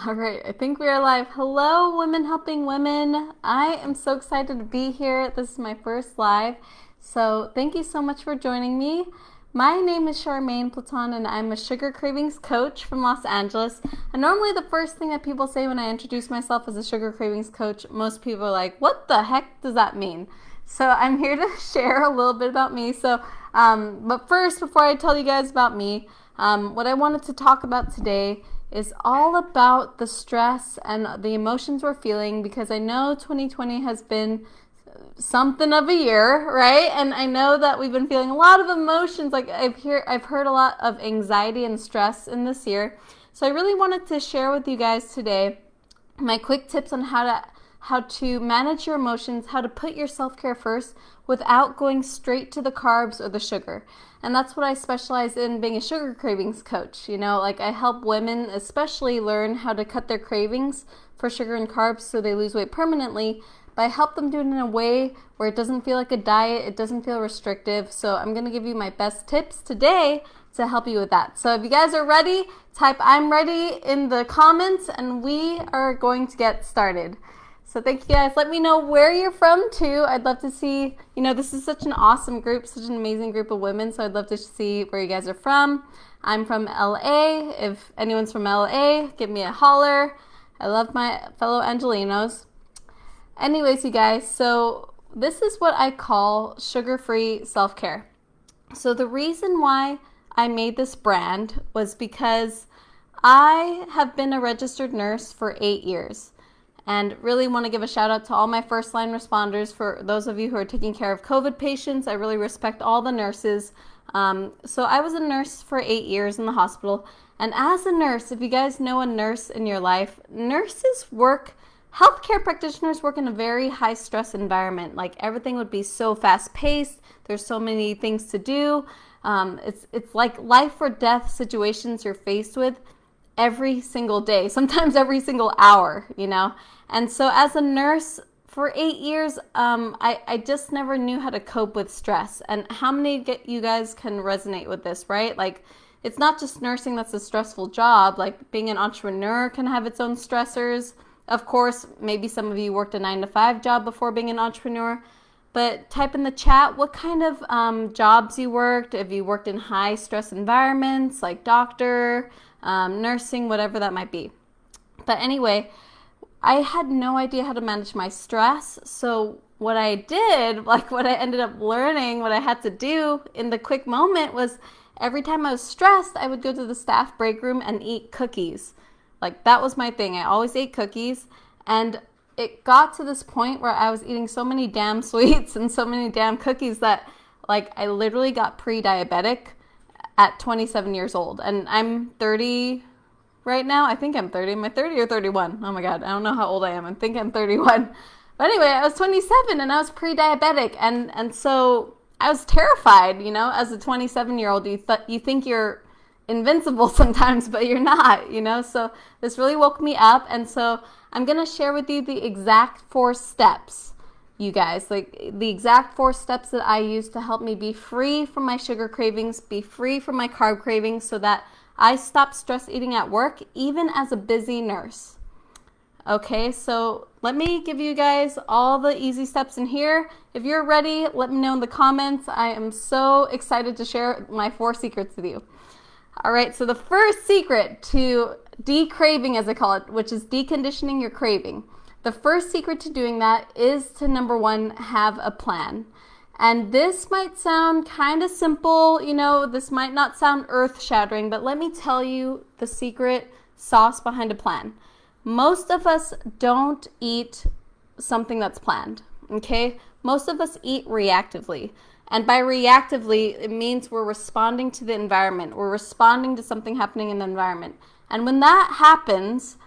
All right, I think we are live. Hello, Women Helping Women. I am so excited to be here. This is my first live. So, thank you so much for joining me. My name is Charmine Platon, and I'm a sugar cravings coach from Los Angeles. And normally, the first thing that people say when I introduce myself as a sugar cravings coach, most people are like, what the heck does that mean? So, I'm here to share a little bit about me. But first, before I tell you guys about me, what I wanted to talk about today is all about the stress and the emotions we're feeling, because I know 2020 has been something of a year, right? And I know that we've been feeling a lot of emotions. Like I've heard a lot of anxiety and stress in this year. So I really wanted to share with you guys today my quick tips on how to manage your emotions, how to put your self-care first without going straight to the carbs or the sugar. And that's what I specialize in, being a sugar cravings coach. Like I help women especially learn how to cut their cravings for sugar and carbs so they lose weight permanently. But I help them do it in a way where it doesn't feel like a diet, it doesn't feel restrictive. So I'm going to give you my best tips today to help you with that. So if you guys are ready, type "I'm ready" in the comments and we are going to get started. So thank you guys. Let me know where you're from too. I'd love to see, this is such an awesome group, such an amazing group of women. So I'd love to see where you guys are from. I'm from LA. If anyone's from LA, give me a holler. I love my fellow Angelinos. Anyways, you guys, so this is what I call sugar-free self-care. So the reason why I made this brand was because I have been a registered nurse for 8 years. And really want to give a shout out to all my first line responders. For those of you who are taking care of COVID patients, I really respect all the nurses. So I was a nurse for 8 years in the hospital. And as a nurse, if you guys know a nurse in your life, healthcare practitioners work in a very high stress environment. Like everything would be so fast paced. There's so many things to do. It's like life or death situations you're faced with every single day, sometimes every single hour, And so as a nurse for 8 years, I just never knew how to cope with stress. And how many of you guys can resonate with this, right? Like, it's not just nursing that's a stressful job. Like, being an entrepreneur can have its own stressors. Of course, maybe some of you worked a 9-to-5 job before being an entrepreneur. But type in the chat what kind of jobs you worked, if you worked in high stress environments like doctor, nursing, whatever that might be. But anyway, I had no idea how to manage my stress. So what I did, like what I ended up learning, what I had to do in the quick moment was every time I was stressed, I would go to the staff break room and eat cookies. Like that was my thing. I always ate cookies. And it got to this point where I was eating so many damn sweets and so many damn cookies that like I literally got pre-diabetic at 27 years old. And I'm 30 right now. I think I'm 30. Am I 30 or 31? Oh my God. I don't know how old I am. I think I'm 31. But anyway, I was 27 and I was pre-diabetic. And so I was terrified, as a 27-year-old. You think you're invincible sometimes, but you're not, So this really woke me up. And so I'm going to share with you the exact 4 steps, you guys, like the exact 4 steps that I use to help me be free from my sugar cravings, be free from my carb cravings, so that I stop stress eating at work, even as a busy nurse. Okay, so let me give you guys all the easy steps in here. If you're ready, let me know in the comments. I am so excited to share my 4 secrets with you. All right, so the first secret to de-craving, as I call it, which is deconditioning your craving. The first secret to doing that is to, number 1, have a plan. And this might sound kind of simple, this might not sound earth-shattering, but let me tell you the secret sauce behind a plan. Most of us don't eat something that's planned, okay? Most of us eat reactively. And by reactively, it means we're responding to the environment. We're responding to something happening in the environment. And when that happens,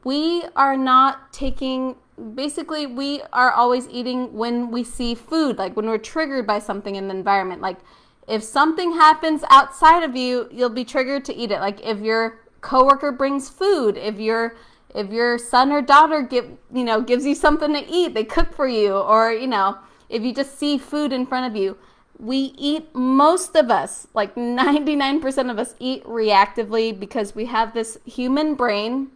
we are not taking, basically we are always eating when we see food, like when we're triggered by something in the environment. Like if something happens outside of you, you'll be triggered to eat it. Like if your coworker brings food, if your son or daughter gives you something to eat, they cook for you, or if you just see food in front of you, we eat, most of us, like 99% of us eat reactively because we have this human brain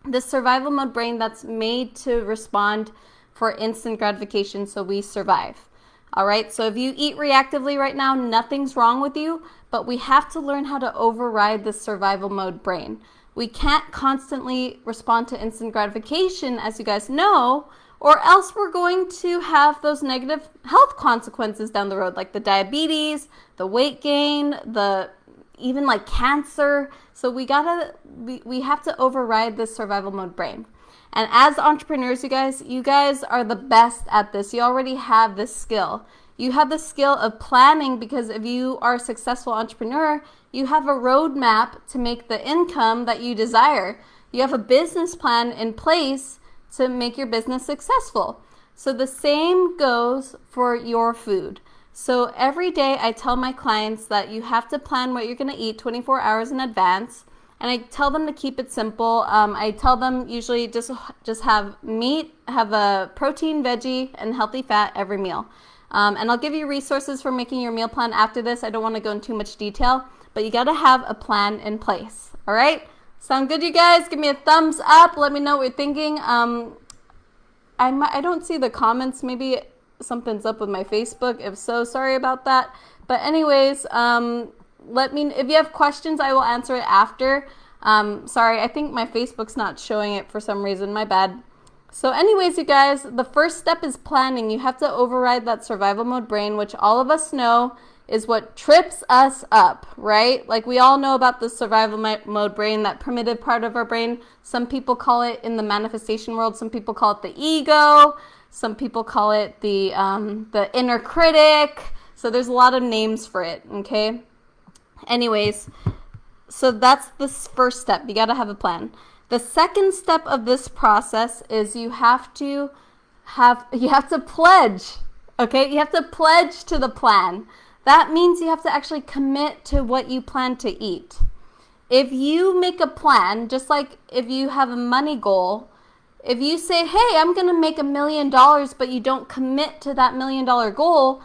This survival mode brain that's made to respond for instant gratification so we survive. All right, so if you eat reactively right now, nothing's wrong with you, but we have to learn how to override the survival mode brain. We can't constantly respond to instant gratification, as you guys know, or else we're going to have those negative health consequences down the road, like the diabetes, the weight gain, even like cancer. So we have to override this survival mode brain. And as entrepreneurs, you guys are the best at this. You already have this skill. You have the skill of planning, because if you are a successful entrepreneur, you have a roadmap to make the income that you desire. You have a business plan in place to make your business successful. So the same goes for your food. So every day I tell my clients that you have to plan what you're going to eat 24 hours in advance. And I tell them to keep it simple. I tell them usually just have meat, have a protein, veggie, and healthy fat every meal. And I'll give you resources for making your meal plan after this. I don't want to go into too much detail, but you got to have a plan in place. All right? Sound good, you guys? Give me a thumbs up. Let me know what you're thinking. I don't see the comments. Maybe something's up with my Facebook. If so, sorry about that. But anyways, let me, if you have questions, I will answer it after. Sorry, I think my Facebook's not showing it for some reason. My bad. So anyways, you guys, the first step is planning. You have to override that survival mode brain, which all of us know is what trips us up, right? Like we all know about the survival mode brain, that primitive part of our brain. Some people call it, in the manifestation world, some people call it the ego. Some people call it the inner critic. So there's a lot of names for it, okay? Anyways, so that's the first step. You got to have a plan. The second step of this process is you have to pledge, okay? You have to pledge to the plan. That means you have to actually commit to what you plan to eat. If you make a plan, just like if you have a money goal, if you say, hey, I'm going to make $1 million, but you don't commit to that $1 million goal,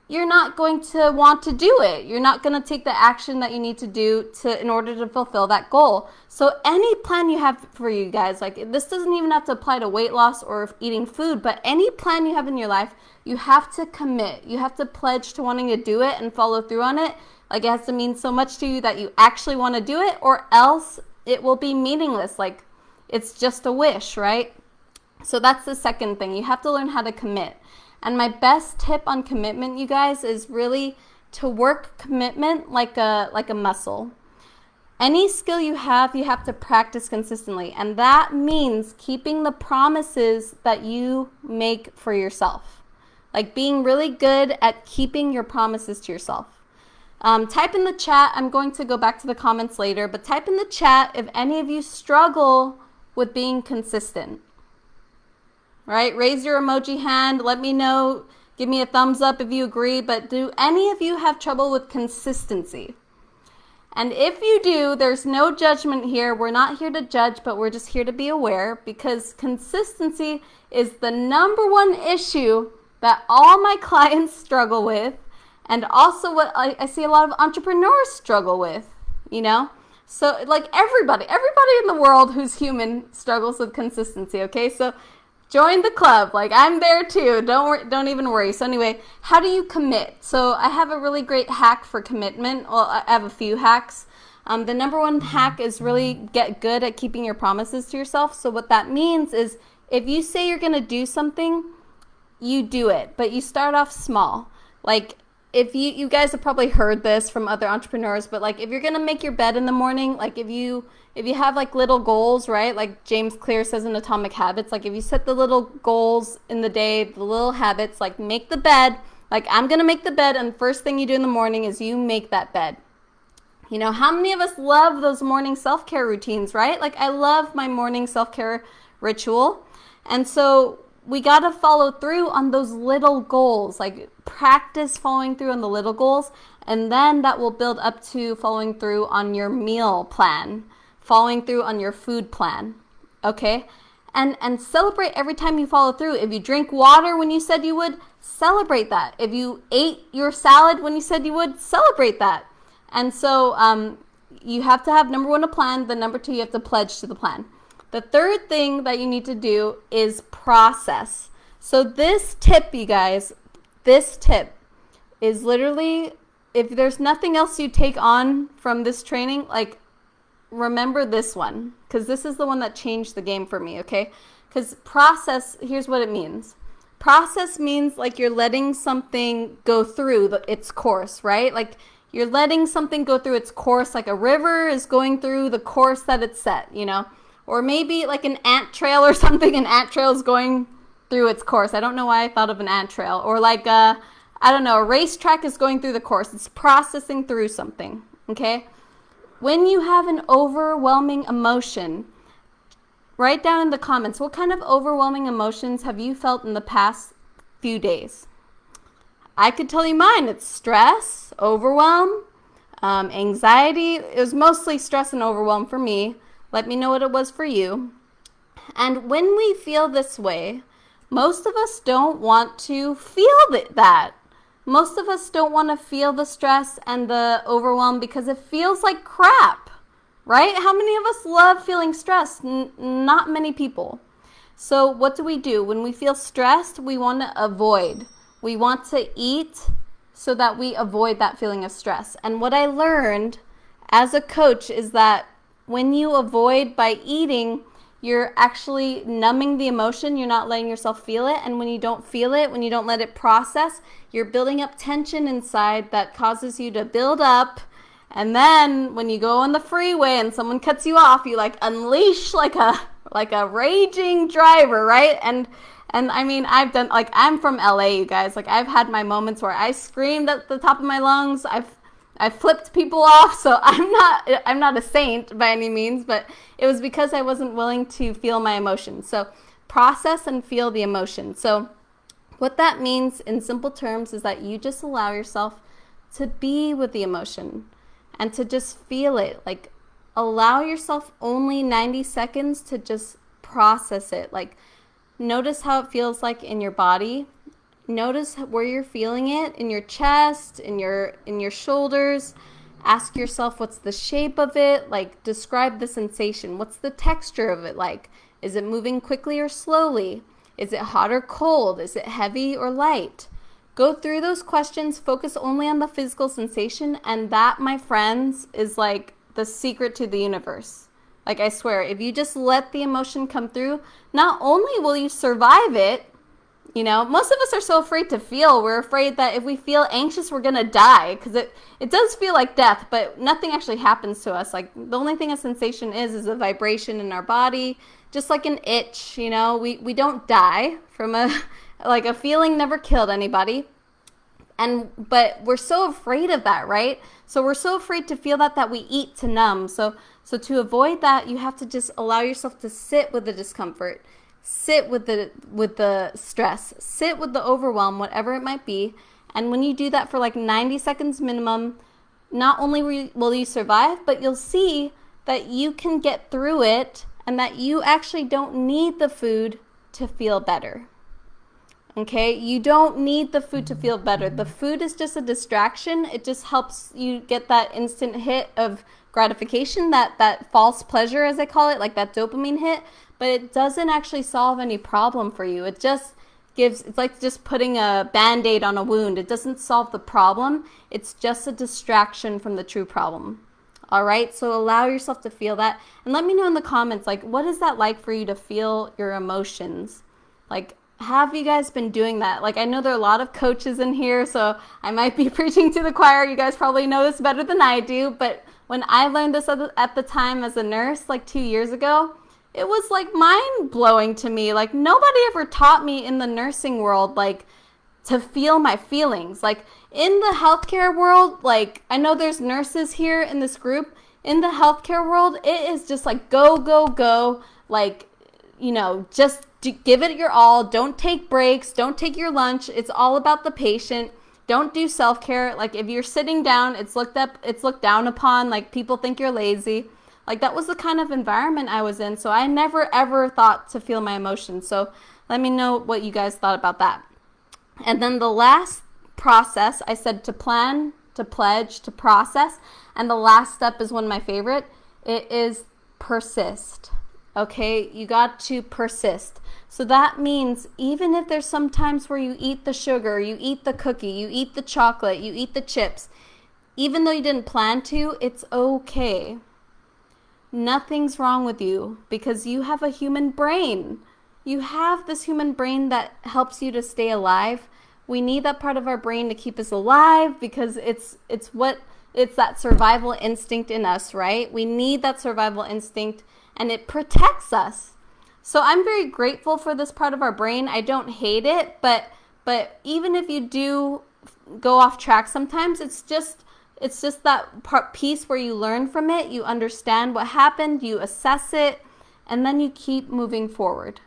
you're not going to want to do it. You're not going to take the action that you need to do in order to fulfill that goal. So any plan you have for you guys, like this doesn't even have to apply to weight loss or eating food, but any plan you have in your life, you have to commit. You have to pledge to wanting to do it and follow through on it. Like it has to mean so much to you that you actually want to do it, or else it will be meaningless. Like it's just a wish, right? So that's the second thing. You have to learn how to commit. And my best tip on commitment, you guys, is really to work commitment like a muscle. Any skill you have to practice consistently. And that means keeping the promises that you make for yourself. Like being really good at keeping your promises to yourself. Type in the chat. I'm going to go back to the comments later, but type in the chat if any of you struggle with being consistent. Right? Raise your emoji hand. Let me know. Give me a thumbs up if you agree. But do any of you have trouble with consistency? And if you do, there's no judgment here. We're not here to judge, but we're just here to be aware, because consistency is the number one issue that all my clients struggle with, and also what I see a lot of entrepreneurs struggle with, you know? So like everybody in the world who's human struggles with consistency, okay? So join the club. Like I'm there too. Don't even worry. So anyway, how do you commit? So I have a really great hack for commitment. Well, I have a few hacks. The number one hack is really get good at keeping your promises to yourself. So what that means is if you say you're going to do something, you do it, but you start off small. Like if you guys have probably heard this from other entrepreneurs, but like if you're going to make your bed in the morning, like if you have like little goals, right? Like James Clear says in Atomic Habits, like if you set the little goals in the day, the little habits, like make the bed, like I'm going to make the bed, and first thing you do in the morning is you make that bed. You know, how many of us love those morning self-care routines, right? Like I love my morning self-care ritual. And so we got to follow through on those little goals, like practice following through on the little goals. And then that will build up to following through on your meal plan, following through on your food plan, okay? And celebrate every time you follow through. If you drink water when you said you would, celebrate that. If you ate your salad when you said you would, celebrate that. And so you have to have, number one, a plan. The number two, you have to pledge to the plan. The third thing that you need to do is process. So this tip, you guys, this tip is literally, if there's nothing else you take on from this training, like, remember this one, because this is the one that changed the game for me, okay? Because process, here's what it means. Process means like you're letting something go through its course, right? Like you're letting something go through its course, like a river is going through the course that it's set, you know? Or maybe like an ant trail or something, an ant trail is going through its course. I don't know why I thought of an ant trail. Or like a racetrack is going through the course. It's processing through something, okay? When you have an overwhelming emotion, write down in the comments, what kind of overwhelming emotions have you felt in the past few days? I could tell you mine. It's stress, overwhelm, anxiety. It was mostly stress and overwhelm for me. Let me know what it was for you. And when we feel this way, most of us don't want to feel that. Most of us don't want to feel the stress and the overwhelm because it feels like crap, right? How many of us love feeling stressed? Not many people. So what do? When we feel stressed, we want to avoid. We want to eat so that we avoid that feeling of stress. And what I learned as a coach is that when you avoid by eating, you're actually numbing the emotion. You're not letting yourself feel it. And when you don't feel it, when you don't let it process, you're building up tension inside that causes you to build up. And then when you go on the freeway and someone cuts you off, you like unleash like a raging driver, right? And I mean, I'm from LA, you guys. Like I've had my moments where I screamed at the top of my lungs. I've flipped people off, so I'm not a saint by any means, but it was because I wasn't willing to feel my emotions. So process and feel the emotion. So what that means in simple terms is that you just allow yourself to be with the emotion and to just feel it. Like allow yourself only 90 seconds to just process it. Like notice how it feels like in your body. Notice where you're feeling it, in your chest, in your shoulders. Ask yourself, what's the shape of it? Like, describe the sensation. What's the texture of it like? Is it moving quickly or slowly? Is it hot or cold? Is it heavy or light? Go through those questions. Focus only on the physical sensation. And that, my friends, is like the secret to the universe. Like, I swear, if you just let the emotion come through, not only will you survive it, you know, most of us are so afraid to feel. We're afraid that if we feel anxious, we're going to die. Because it does feel like death, but nothing actually happens to us. Like, the only thing a sensation is a vibration in our body. Just like an itch, you know. We don't die from a feeling never killed anybody. But we're so afraid of that, right? So we're so afraid to feel that we eat to numb. So to avoid that, you have to just allow yourself to sit with the discomfort. Sit with the stress, sit with the overwhelm, whatever it might be. And when you do that for like 90 seconds minimum, not only will you survive, but you'll see that you can get through it and that you actually don't need the food to feel better. Okay, you don't need the food to feel better. The food is just a distraction. It just helps you get that instant hit of gratification, that false pleasure, as I call it, like that dopamine hit. But it doesn't actually solve any problem for you. It just it's like just putting a Band-Aid on a wound. It doesn't solve the problem. It's just a distraction from the true problem. All right, so allow yourself to feel that. And let me know in the comments, like, what is that like for you to feel your emotions? Like, have you guys been doing that? Like, I know there are a lot of coaches in here, so I might be preaching to the choir. You guys probably know this better than I do. But when I learned this at the time as a nurse, like 2 years ago, it was like mind-blowing to me. Like, nobody ever taught me in the nursing world, like, to feel my feelings. Like, in the healthcare world, like, I know there's nurses here in this group. In the healthcare world, it is just like go, go, go. Like, you know, just give it your all. Don't take breaks. Don't take your lunch. It's all about the patient. Don't do self-care. Like, if you're sitting down, it's looked down upon. Like, people think you're lazy. Like, that was the kind of environment I was in. So I never, ever thought to feel my emotions. So let me know what you guys thought about that. And then the last process, I said to plan, to pledge, to process. And the last step is one of my favorite. It is persist. Okay, you got to persist. So that means even if there's some times where you eat the sugar, you eat the cookie, you eat the chocolate, you eat the chips, even though you didn't plan to, it's okay. Nothing's wrong with you because you have a human brain. You have this human brain that helps you to stay alive. We need that part of our brain to keep us alive because it's that survival instinct in us, right? We need that survival instinct and it protects us. So I'm very grateful for this part of our brain. I don't hate it, but even if you do go off track sometimes, it's just that piece where you learn from it, you understand what happened, you assess it, and then you keep moving forward.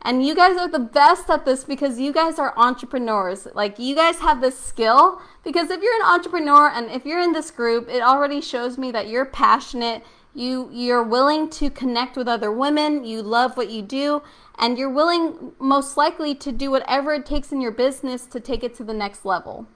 And you guys are the best at this because you guys are entrepreneurs. Like, you guys have this skill because if you're an entrepreneur and if you're in this group, it already shows me that you're passionate. You're willing to connect with other women. You love what you do. And you're willing, most likely, to do whatever it takes in your business to take it to the next level.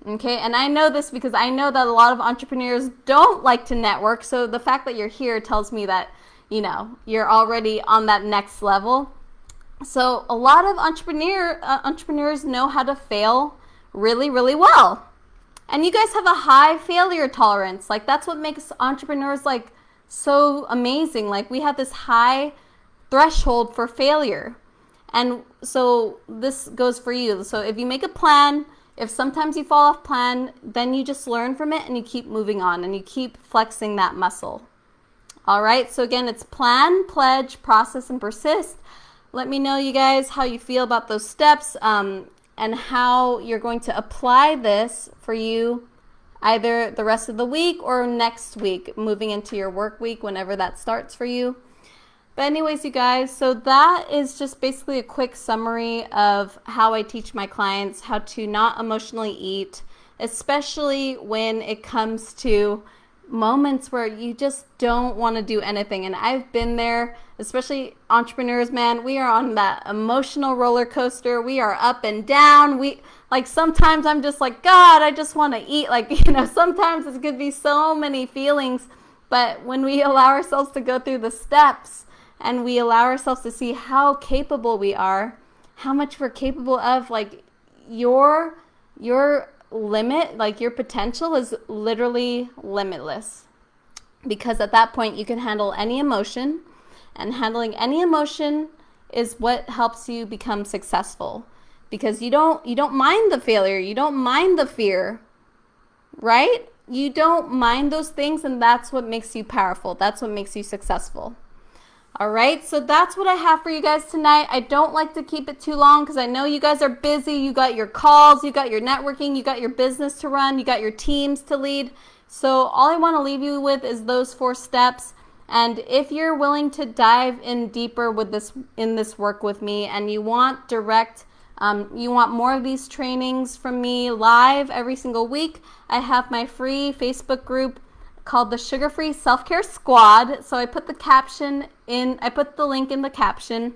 Okay, and I know this because I know that a lot of entrepreneurs don't like to network. So the fact that you're here tells me that, you're already on that next level. So a lot of entrepreneurs know how to fail really, really well. And you guys have a high failure tolerance. Like, that's what makes entrepreneurs so amazing. Like, we have this high threshold for failure. And so this goes for you. So if you make a plan, if sometimes you fall off plan, then you just learn from it and you keep moving on and you keep flexing that muscle. All right. So again, it's plan, pledge, process, and persist. Let me know, you guys, how you feel about those steps and how you're going to apply this for you either the rest of the week or next week, moving into your work week, whenever that starts for you. But anyways, you guys, so that is just basically a quick summary of how I teach my clients how to not emotionally eat, especially when it comes to moments where you just don't want to do anything. And I've been there, especially entrepreneurs, man. We are on that emotional roller coaster. We are up and down. Sometimes I'm just like, God, I just want to eat. Sometimes it could be so many feelings. But when we allow ourselves to go through the steps and we allow ourselves to see how capable we are, how much we're capable of, your limit, your potential is literally limitless. Because at that point you can handle any emotion, and handling any emotion is what helps you become successful. Because you don't mind the failure, you don't mind the fear, right? You don't mind those things, and that's what makes you powerful. That's what makes you successful. All right, so that's what I have for you guys tonight. I don't like to keep it too long because I know you guys are busy. You got your calls, you got your networking, you got your business to run, you got your teams to lead. So all I want to leave you with is those 4 steps. And if you're willing to dive in deeper with this work with me, and you want you want more of these trainings from me live every single week, I have my free Facebook group called the Sugar-Free Self-Care Squad. So I put the link in the caption,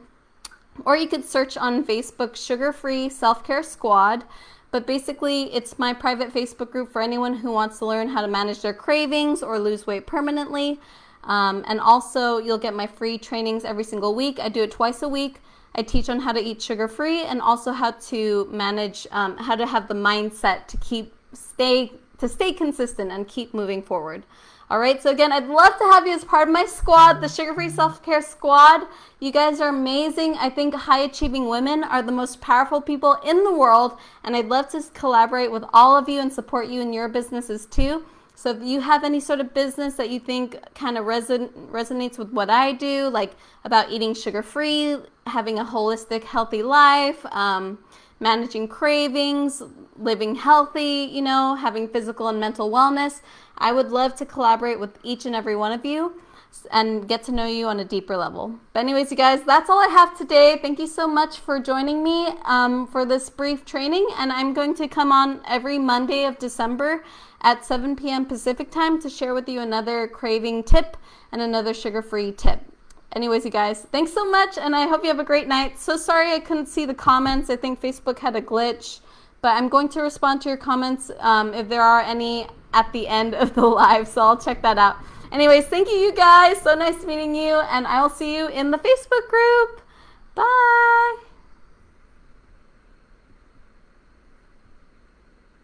or you could search on Facebook Sugar-Free Self-Care Squad. But basically, it's my private Facebook group for anyone who wants to learn how to manage their cravings or lose weight permanently. And also, you'll get my free trainings every single week. I do it twice a week. I teach on how to eat sugar-free and also how to manage, how to have the mindset to stay consistent and keep moving forward. All right, so again, I'd love to have you as part of my squad, the Sugar-Free Self-Care Squad. You guys are amazing. I think high-achieving women are the most powerful people in the world, and I'd love to collaborate with all of you and support you in your businesses too. So if you have any sort of business that you think kind of resonates with what I do, like about eating sugar-free, having a holistic, healthy life, managing cravings, living healthy, having physical and mental wellness, I would love to collaborate with each and every one of you and get to know you on a deeper level. But anyways, you guys, that's all I have today. Thank you so much for joining me for this brief training. And I'm going to come on every Monday of December at 7 p.m. Pacific time to share with you another craving tip and another sugar-free tip. Anyways, you guys, thanks so much, and I hope you have a great night. So sorry I couldn't see the comments. I think Facebook had a glitch, but I'm going to respond to your comments if there are any at the end of the live, so I'll check that out. Anyways, thank you, you guys. So nice meeting you, and I will see you in the Facebook group.